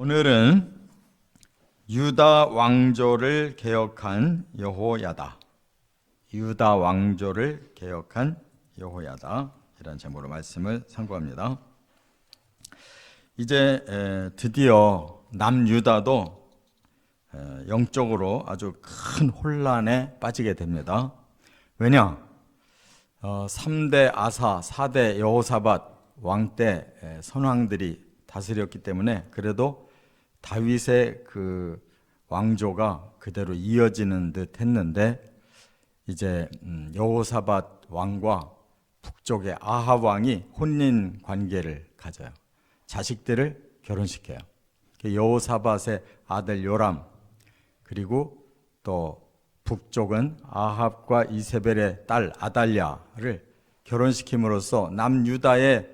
오늘은 유다 왕조를 개혁한 여호야다. 유다 왕조를 개혁한 여호야다. 이런 제목으로 말씀을 상고합니다. 이제 드디어 남유다도 영적으로 아주 큰 혼란에 빠지게 됩니다. 왜냐? 3대 아사, 4대 여호사밧 왕 때 선왕들이 다스렸기 때문에 그래도 다윗의 그 왕조가 그대로 이어지는 듯 했는데 이제 여호사밧 왕과 북쪽의 아합 왕이 혼인 관계를 가져요. 자식들을 결혼시켜요. 여호사밧의 아들 요람, 그리고 또 북쪽은 아합과 이세벨의 딸 아달랴를 결혼시킴으로써 남유다에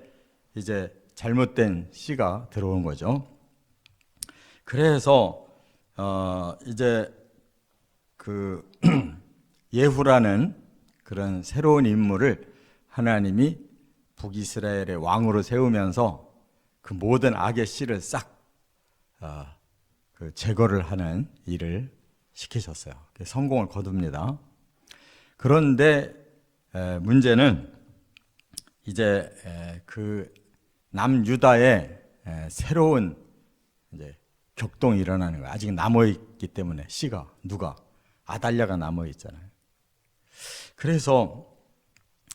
이제 잘못된 씨가 들어온 거죠. 그래서 이제 그 예후라는 그런 새로운 인물을 하나님이 북이스라엘의 왕으로 세우면서 그 모든 악의 씨를 싹 그 제거를 하는 일을 시키셨어요. 성공을 거둡니다. 그런데 문제는 이제 그 남유다에 새로운 이제 격동이 일어나는 거예요. 아직 남아있기 때문에 씨가 누가? 아달랴가 남아있잖아요. 그래서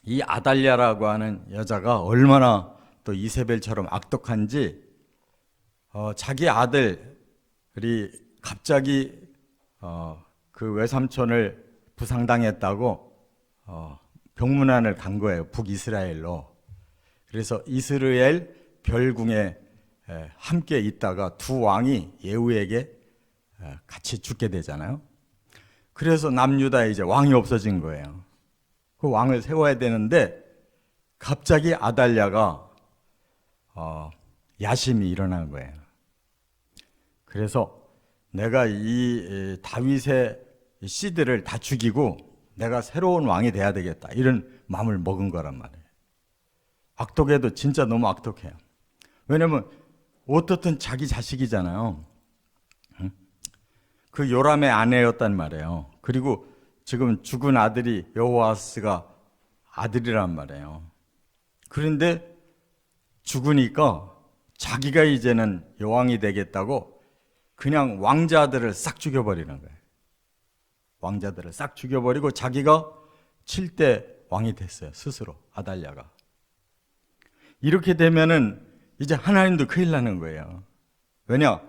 이 아달랴라고 하는 여자가 얼마나 또 이세벨처럼 악독한지 자기 아들이 갑자기 그 외삼촌을 부상당했다고 병문안을 간 거예요. 북이스라엘로. 그래서 이스라엘 별궁에 함께 있다가 두 왕이 예후에게 같이 죽게 되잖아요. 그래서 남유다에 이제 왕이 없어진 거예요. 그 왕을 세워야 되는데 갑자기 아달랴가 야심이 일어난 거예요. 그래서 내가 이 다윗의 씨들을 다 죽이고 내가 새로운 왕이 돼야 되겠다, 이런 마음을 먹은 거란 말이에요. 악독해도 진짜 너무 악독해요. 왜냐면 어떻든 자기 자식이잖아요. 그 요람의 아내였단 말이에요. 그리고 지금 죽은 아들이 여호아스가 아들이란 말이에요. 그런데 죽으니까 자기가 이제는 여왕이 되겠다고 그냥 왕자들을 싹 죽여버리는 거예요. 왕자들을 싹 죽여버리고 자기가 7대 왕이 됐어요. 스스로 아달랴가. 이렇게 되면은 이제 하나님도 큰일 나는 거예요. 왜냐?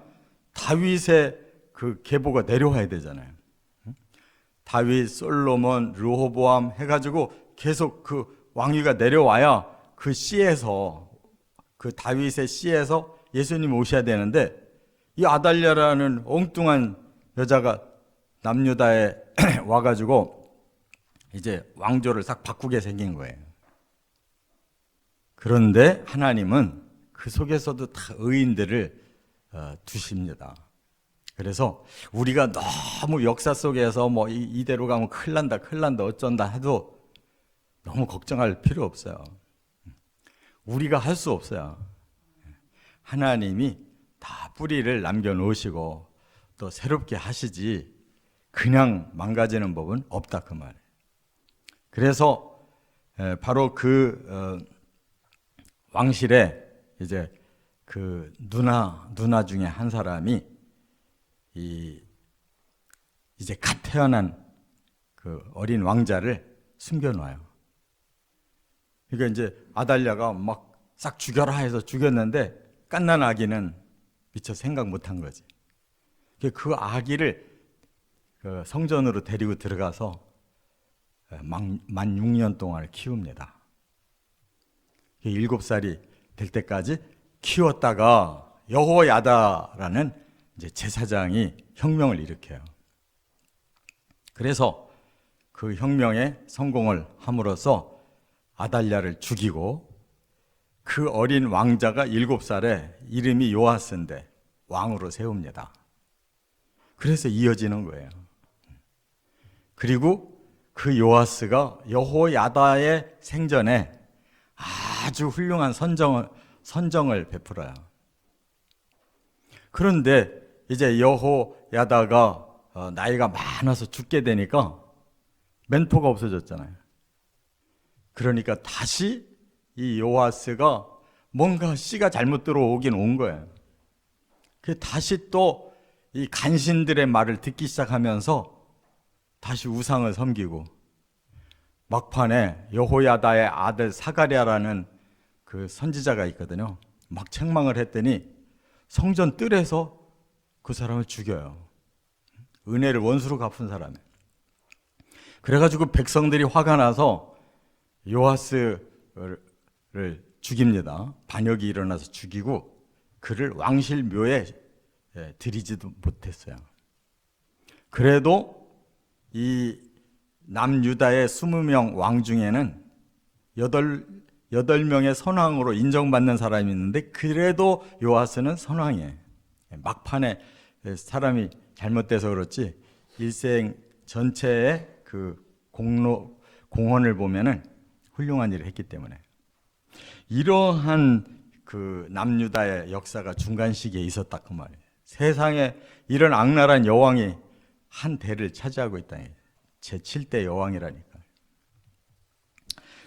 다윗의 그 계보가 내려와야 되잖아요. 다윗, 솔로몬, 르호보암 해가지고 계속 그 왕위가 내려와야 그 씨에서, 그 다윗의 씨에서 예수님 오셔야 되는데 이 아달랴라는 엉뚱한 여자가 남유다에 와가지고 이제 왕조를 싹 바꾸게 생긴 거예요. 그런데 하나님은 그 속에서도 다 의인들을 두십니다. 그래서 우리가 너무 역사 속에서 뭐 이대로 가면 큰일 난다 어쩐다 해도 너무 걱정할 필요 없어요. 우리가 할 수 없어요. 하나님이 다 뿌리를 남겨놓으시고 또 새롭게 하시지 그냥 망가지는 법은 없다, 그 말이에요. 그래서 바로 그 왕실에 이제 그 누나 중에 한 사람이 이제 갓 태어난 그 어린 왕자를 숨겨놔요. 그러니까 이제 아달랴가 막 싹 죽여라 해서 죽였는데 갓난 아기는 미처 생각 못한 거지. 그 아기를 그 성전으로 데리고 들어가서 만 6년 동안 키웁니다. 7살이 될 때까지 키웠다가 여호야다라는 이제 제사장이 혁명을 일으켜요. 그래서 그 혁명에 성공을 함으로써 아달랴를 죽이고 그 어린 왕자가 7살에 이름이 요아스인데 왕으로 세웁니다. 그래서 이어지는 거예요. 그리고 그 요아스가 여호야다의 생전에 아주 훌륭한 선정을 베풀어요. 그런데 이제 여호야다가 나이가 많아서 죽게 되니까 멘토가 없어졌잖아요. 그러니까 다시 이 요아스가 뭔가 씨가 잘못 들어오긴 온 거예요. 그 다시 또 이 간신들의 말을 듣기 시작하면서 다시 우상을 섬기고, 막판에 여호야다의 아들 사가랴라는 그 선지자가 있거든요. 막 책망을 했더니 성전 뜰에서 그 사람을 죽여요. 은혜를 원수로 갚은 사람이. 그래가지고 백성들이 화가 나서 요아스를 죽입니다. 반역이 일어나서 죽이고 그를 왕실 묘에 들이지도 못했어요. 그래도 이 남유다의 20명 왕 중에는 8명의 선왕으로 인정받는 사람이 있는데, 그래도 요아스는 선왕이에요. 막판에 사람이 잘못돼서 그렇지 일생 전체의 그 공헌을 보면은 훌륭한 일을 했기 때문에. 이러한 그 남유다의 역사가 중간 시기에 있었다 그 말이에요. 세상에 이런 악랄한 여왕이 한 대를 차지하고 있다. 제7대 여왕이라니까.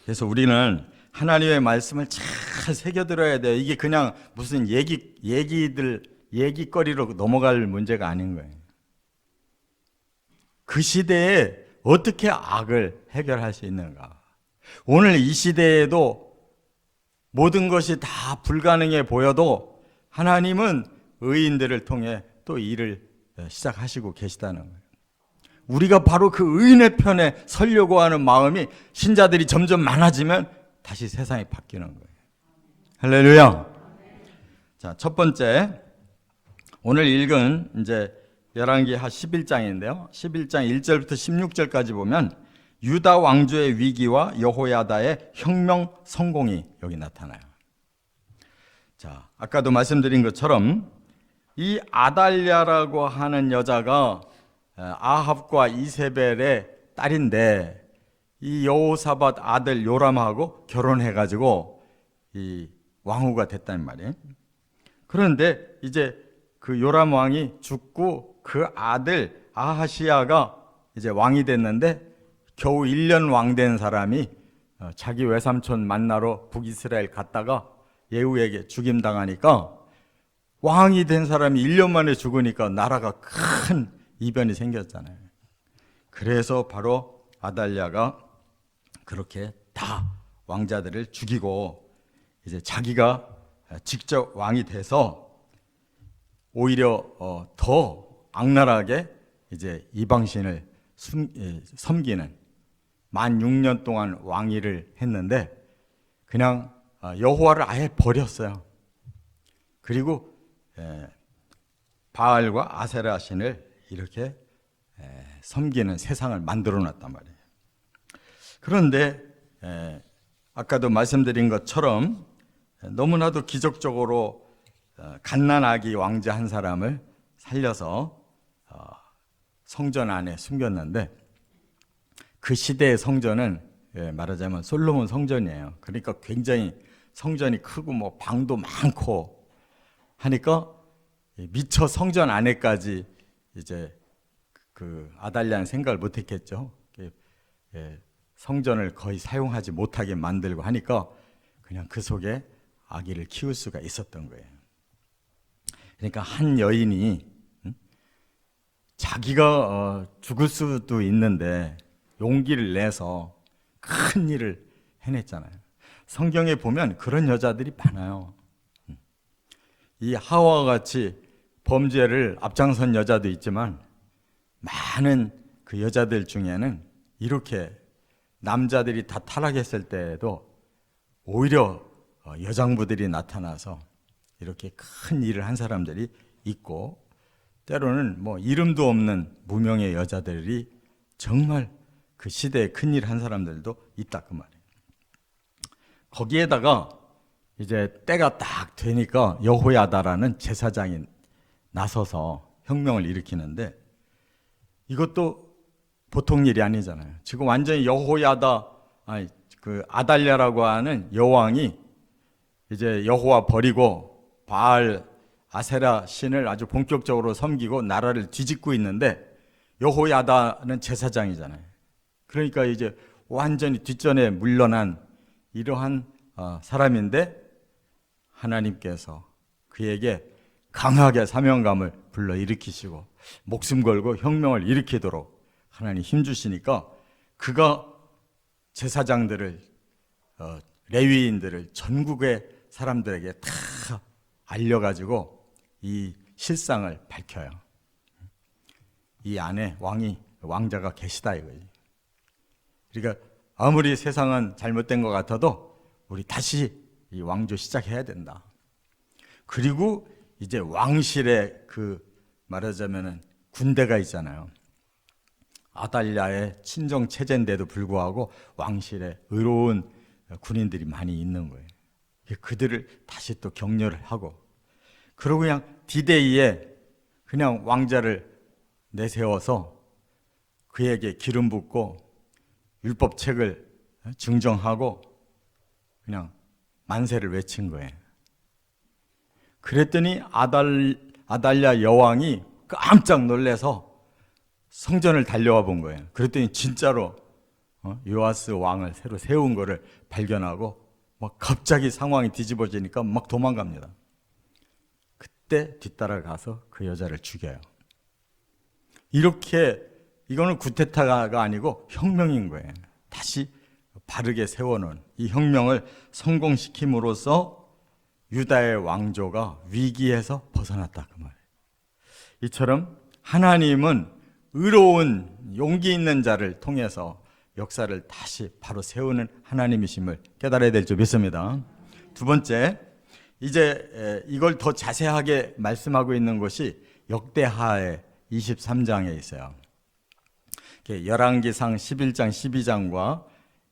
그래서 우리는 하나님의 말씀을 잘 새겨들어야 돼요. 이게 그냥 무슨 얘기거리로 넘어갈 문제가 아닌 거예요. 그 시대에 어떻게 악을 해결할 수 있는가. 오늘 이 시대에도 모든 것이 다 불가능해 보여도 하나님은 의인들을 통해 또 일을 시작하시고 계시다는 거예요. 우리가 바로 그 의인의 편에 서려고 하는 마음이 신자들이 점점 많아지면 다시 세상이 바뀌는 거예요. 할렐루야. 자, 첫 번째, 오늘 읽은 이제 열왕기하 11장인데요. 11장 1절부터 16절까지 보면 유다 왕조의 위기와 여호야다의 혁명 성공이 여기 나타나요. 자, 아까도 말씀드린 것처럼 이 아달랴라고 하는 여자가 아합과 이세벨의 딸인데, 이 여호사밧 아들 요람하고 결혼해가지고 이 왕후가 됐단 말이에요. 그런데 이제 그 요람 왕이 죽고 그 아들 아하시야가 이제 왕이 됐는데, 겨우 1년 왕 된 사람이 자기 외삼촌 만나러 북이스라엘 갔다가 예후에게 죽임당하니까, 왕이 된 사람이 1년 만에 죽으니까 나라가 큰 이변이 생겼잖아요. 그래서 바로 아달랴가 그렇게 다 왕자들을 죽이고 이제 자기가 직접 왕이 돼서 오히려 더 악랄하게 이제 이방신을 섬기는 16년 동안 왕위를 했는데, 그냥 여호와를 아예 버렸어요. 그리고 바알과 아세라 신을 이렇게 섬기는 세상을 만들어 놨단 말이에요. 그런데 아까도 말씀드린 것처럼 너무나도 기적적으로 갓난아기 왕자 한 사람을 살려서 성전 안에 숨겼는데, 그 시대의 성전은 말하자면 솔로몬 성전이에요. 그러니까 굉장히 성전이 크고 뭐 방도 많고 하니까 미처 성전 안에까지 이제 그 아달랴는 생각을 못했겠죠. 성전을 거의 사용하지 못하게 만들고 하니까 그냥 그 속에 아기를 키울 수가 있었던 거예요. 그러니까 한 여인이 자기가 죽을 수도 있는데 용기를 내서 큰 일을 해냈잖아요. 성경에 보면 그런 여자들이 많아요. 이 하와와 같이 범죄를 앞장선 여자도 있지만, 많은 그 여자들 중에는 이렇게 남자들이 다 타락했을 때에도 오히려 여장부들이 나타나서 이렇게 큰 일을 한 사람들이 있고, 때로는 뭐 이름도 없는 무명의 여자들이 정말 그 시대에 큰 일 한 사람들도 있다 그 말이에요. 거기에다가 이제 때가 딱 되니까 여호야다라는 제사장이 나서서 혁명을 일으키는데, 이것도 보통 일이 아니잖아요. 지금 완전히 그 아달랴라고 하는 여왕이 이제 여호와 버리고 바알 아세라 신을 아주 본격적으로 섬기고 나라를 뒤집고 있는데 여호야다는 제사장이잖아요. 그러니까 이제 완전히 뒷전에 물러난 이러한 사람인데 하나님께서 그에게 강하게 사명감을 불러일으키시고 목숨 걸고 혁명을 일으키도록 하나님 힘주시니까 그가 제사장들을 레위인들을 전국의 사람들에게 다 알려가지고 이 실상을 밝혀요. 이 안에 왕자가 계시다 이거지. 그러니까 아무리 세상은 잘못된 것 같아도 우리 다시 이 왕조 시작해야 된다. 그리고 이제 왕실의 그 말하자면은 군대가 있잖아요. 아달랴의 친정 체제인데도 불구하고 왕실에 의로운 군인들이 많이 있는 거예요. 그들을 다시 또 격려를 하고, 그리고 그냥 디데이에 그냥 왕자를 내세워서 그에게 기름 붓고 율법책을 증정하고 그냥 만세를 외친 거예요. 그랬더니 아달랴 여왕이 깜짝 놀라서 성전을 달려와 본 거예요. 그랬더니 진짜로 요아스 왕을 새로 세운 거를 발견하고 막 갑자기 상황이 뒤집어지니까 막 도망갑니다. 그때 뒤따라가서 그 여자를 죽여요. 이렇게 이거는 구테타가 아니고 혁명인 거예요. 다시 바르게 세워놓은 이 혁명을 성공시킴으로써 유다의 왕조가 위기에서 벗어났다 그 말이에요. 이처럼 하나님은 의로운 용기 있는 자를 통해서 역사를 다시 바로 세우는 하나님이심을 깨달아야 될 줄 믿습니다. 두 번째, 이제 이걸 더 자세하게 말씀하고 있는 것이 역대하의 23장에 있어요. 열왕기상 11장 12장과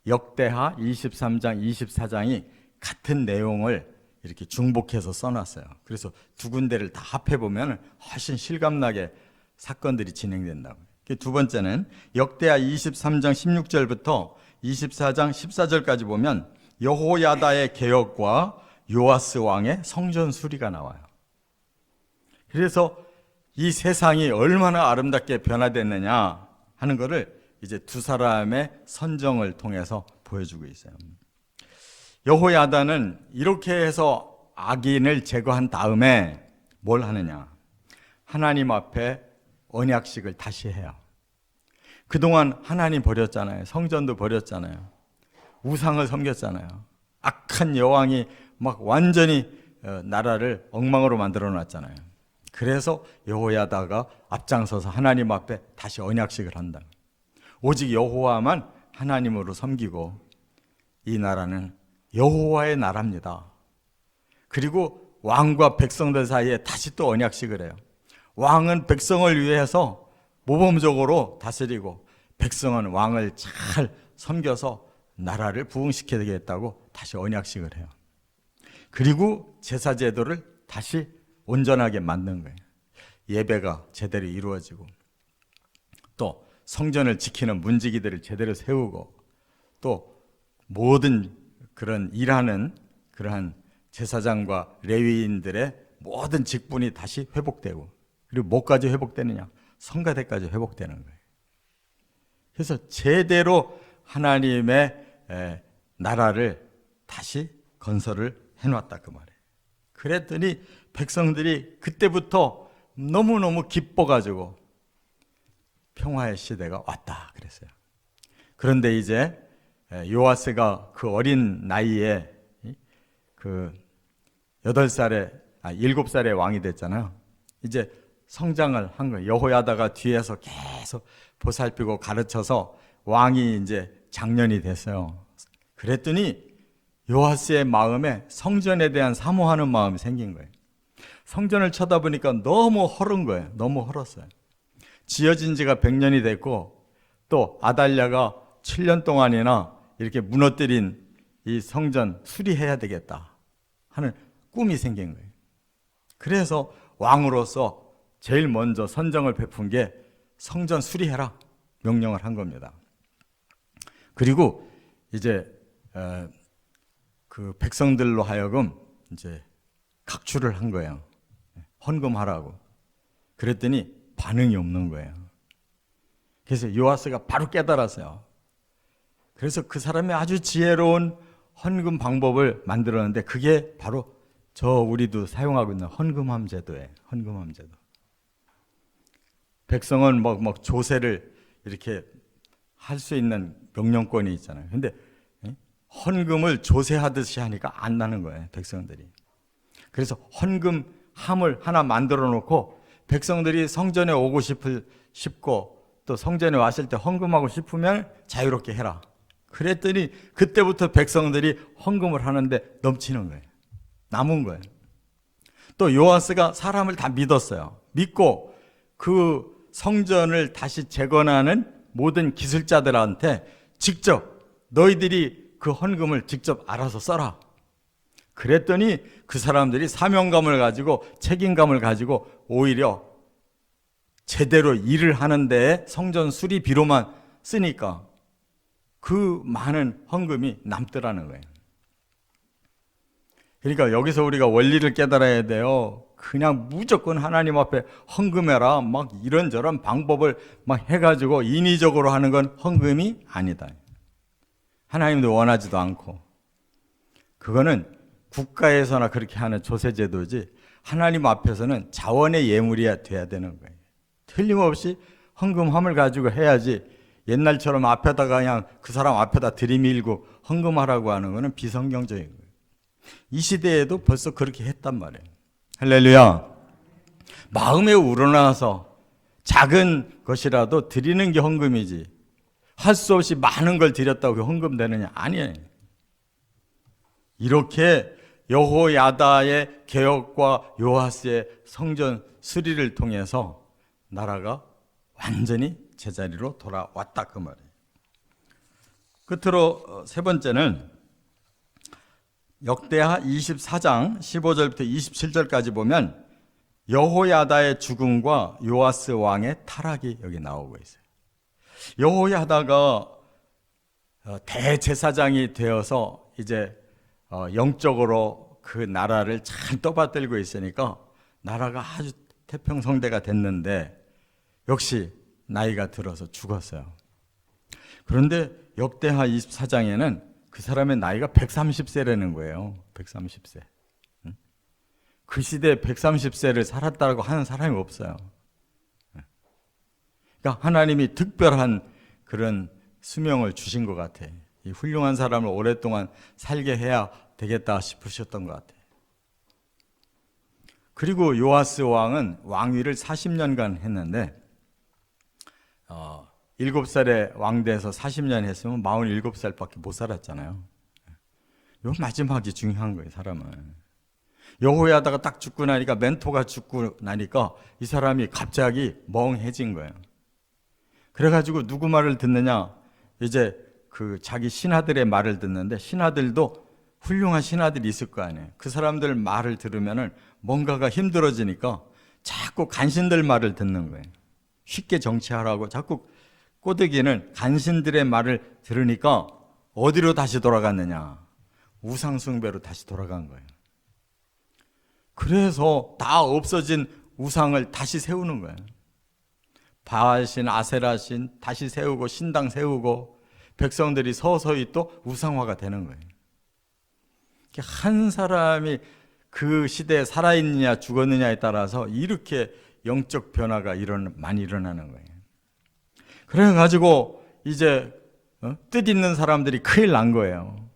역대하 23장 24장이 같은 내용을 이렇게 중복해서 써놨어요. 그래서 두 군데를 다 합해보면 훨씬 실감나게 사건들이 진행된다고. 두 번째는 역대하 23장 16절부터 24장 14절까지 보면 여호야다의 개혁과 요아스 왕의 성전 수리가 나와요. 그래서 이 세상이 얼마나 아름답게 변화됐느냐 하는 것을 이제 두 사람의 선정을 통해서 보여주고 있어요. 여호야다는 이렇게 해서 악인을 제거한 다음에 뭘 하느냐? 하나님 앞에 언약식을 다시 해요. 그동안 하나님 버렸잖아요. 성전도 버렸잖아요. 우상을 섬겼잖아요. 악한 여왕이 막 완전히 나라를 엉망으로 만들어 놨잖아요. 그래서 여호야다가 앞장서서 하나님 앞에 다시 언약식을 한다. 오직 여호와만 하나님으로 섬기고 이 나라는 여호와의 나라입니다. 그리고 왕과 백성들 사이에 다시 또 언약식을 해요. 왕은 백성을 위해서 모범적으로 다스리고 백성은 왕을 잘 섬겨서 나라를 부흥시켜야 되겠다고 다시 언약식을 해요. 그리고 제사 제도를 다시 온전하게 만든 거예요. 예배가 제대로 이루어지고 또 성전을 지키는 문지기들을 제대로 세우고 또 모든 그런 일하는 그러한 제사장과 레위인들의 모든 직분이 다시 회복되고, 그리고 뭐까지 회복되느냐? 성가대까지 회복되는 거예요. 그래서 제대로 하나님의 나라를 다시 건설을 해놨다 그 말이에요. 그랬더니 백성들이 그때부터 너무너무 기뻐가지고 평화의 시대가 왔다 그랬어요. 그런데 이제 요아스가 그 어린 나이에 그 7살의 왕이 됐잖아요. 이제 성장을 한 거예요. 여호야다가 뒤에서 계속 보살피고 가르쳐서 왕이 이제 장년이 됐어요. 그랬더니 요아스의 마음에 성전에 대한 사모하는 마음이 생긴 거예요. 성전을 쳐다보니까 너무 헐은 거예요. 너무 헐었어요. 지어진 지가 100년이 됐고 또 아달랴가 7년 동안이나 이렇게 무너뜨린 이 성전 수리해야 되겠다 하는 꿈이 생긴 거예요. 그래서 왕으로서 제일 먼저 선정을 베푼 게 성전 수리해라 명령을 한 겁니다. 그리고 이제 그 백성들로 하여금 이제 각출을 한 거예요. 헌금하라고. 그랬더니 반응이 없는 거예요. 그래서 요아스가 바로 깨달았어요. 그래서 그 사람이 아주 지혜로운 헌금 방법을 만들었는데 그게 바로 우리도 사용하고 있는 헌금함 제도예요. 헌금함 제도. 백성은 막 조세를 이렇게 할 수 있는 명령권이 있잖아요. 근데 헌금을 조세하듯이 하니까 안 나는 거예요, 백성들이. 그래서 헌금함을 하나 만들어 놓고 백성들이 성전에 오고 싶고 또 성전에 왔을 때 헌금하고 싶으면 자유롭게 해라. 그랬더니 그때부터 백성들이 헌금을 하는데 넘치는 거예요. 남은 거예요. 또 요아스가 사람을 다 믿었어요. 믿고 그 성전을 다시 재건하는 모든 기술자들한테 직접 너희들이 그 헌금을 직접 알아서 써라. 그랬더니 그 사람들이 사명감을 가지고 책임감을 가지고 오히려 제대로 일을 하는데 성전 수리비로만 쓰니까 그 많은 헌금이 남더라는 거예요. 그러니까 여기서 우리가 원리를 깨달아야 돼요. 그냥 무조건 하나님 앞에 헌금해라 막 이런저런 방법을 막 해가지고 인위적으로 하는 건 헌금이 아니다. 하나님도 원하지도 않고. 그거는 국가에서나 그렇게 하는 조세제도지 하나님 앞에서는 자원의 예물이 돼야 되는 거예요. 틀림없이 헌금함을 가지고 해야지 옛날처럼 앞에다가 그냥 그 사람 앞에다 들이밀고 헌금하라고 하는 거는 비성경적인 거예요. 이 시대에도 벌써 그렇게 했단 말이에요. 할렐루야. 마음에 우러나서 작은 것이라도 드리는 게 헌금이지 할 수 없이 많은 걸 드렸다고 헌금 되느냐? 아니에요. 이렇게 여호야다의 개혁과 요아스의 성전 수리를 통해서 나라가 완전히 제자리로 돌아왔다 그 말이에요. 끝으로 세 번째는 역대하 24장 15절부터 27절까지 보면 여호야다의 죽음과 요아스 왕의 타락이 여기 나오고 있어요. 여호야다가 대제사장이 되어서 이제 영적으로 그 나라를 잘 떠받들고 있으니까 나라가 아주 태평성대가 됐는데 역시 나이가 들어서 죽었어요. 그런데 역대하 24장에는 그 사람의 나이가 130세라는 거예요. 130세. 그 시대에 130세를 살았다고 하는 사람이 없어요. 그러니까 하나님이 특별한 그런 수명을 주신 것 같아. 이 훌륭한 사람을 오랫동안 살게 해야 되겠다 싶으셨던 것 같아. 그리고 요아스 왕은 왕위를 40년간 했는데 7살에 왕돼서 40년 했으면 47살밖에 못 살았잖아요. 요 마지막이 중요한 거예요, 사람은. 여호야다가 딱 죽고 나니까 멘토가 죽고 나니까 이 사람이 갑자기 멍해진 거예요. 그래가지고 누구 말을 듣느냐? 이제 그 자기 신하들의 말을 듣는데 신하들도 훌륭한 신하들이 있을 거 아니에요. 그 사람들 말을 들으면은 뭔가가 힘들어지니까 자꾸 간신들 말을 듣는 거예요. 쉽게 정치하라고 자꾸 꼬드기는 간신들의 말을 들으니까 어디로 다시 돌아갔느냐? 우상숭배로 다시 돌아간 거예요. 그래서 다 없어진 우상을 다시 세우는 거예요. 바알신, 아세라신 다시 세우고 신당 세우고 백성들이 서서히 또 우상화가 되는 거예요. 한 사람이 그 시대에 살아있느냐 죽었느냐에 따라서 이렇게 영적 변화가 많이 일어나는 거예요. 그래가지고 이제 뜻 있는 사람들이 큰일 난 거예요.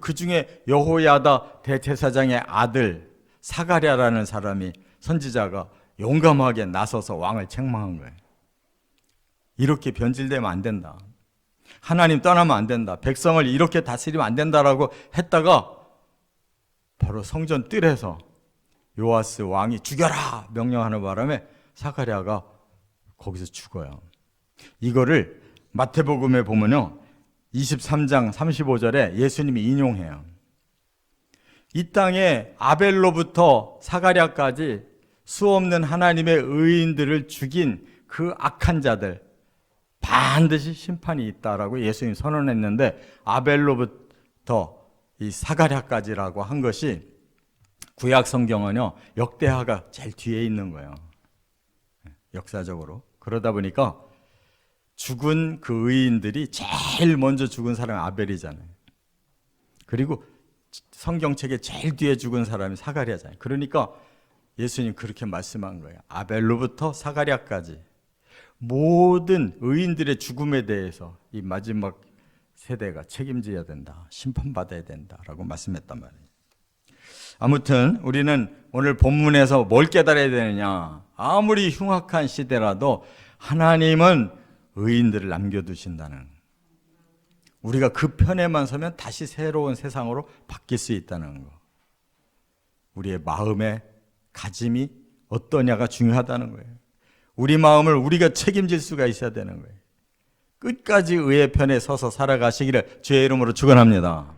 그 중에 여호야다 대제사장의 아들 사가랴라는 사람이 선지자가 용감하게 나서서 왕을 책망한 거예요. 이렇게 변질되면 안 된다. 하나님 떠나면 안 된다. 백성을 이렇게 다스리면 안 된다라고 했다가 바로 성전 뜰에서 요아스 왕이 죽여라 명령하는 바람에 사가랴가 거기서 죽어요. 이거를 마태복음에 보면요 23장 35절에 예수님이 인용해요. 이 땅에 아벨로부터 사가랴까지 수없는 하나님의 의인들을 죽인 그 악한 자들 반드시 심판이 있다라고 예수님이 선언했는데 아벨로부터 이 사가랴까지라고 한 것이 구약 성경은요, 역대하가 제일 뒤에 있는 거예요. 역사적으로. 그러다 보니까 죽은 그 의인들이 제일 먼저 죽은 사람이 아벨이잖아요. 그리고 성경책에 제일 뒤에 죽은 사람이 사가랴잖아요. 그러니까 예수님 그렇게 말씀한 거예요. 아벨로부터 사가랴까지 모든 의인들의 죽음에 대해서 이 마지막 세대가 책임져야 된다, 심판받아야 된다라고 말씀했단 말이에요. 아무튼 우리는 오늘 본문에서 뭘 깨달아야 되느냐, 아무리 흉악한 시대라도 하나님은 의인들을 남겨두신다는, 우리가 그 편에만 서면 다시 새로운 세상으로 바뀔 수 있다는 거, 우리의 마음의 가짐이 어떠냐가 중요하다는 거예요. 우리 마음을 우리가 책임질 수가 있어야 되는 거예요. 끝까지 의의 편에 서서 살아가시기를 주의 이름으로 축원합니다.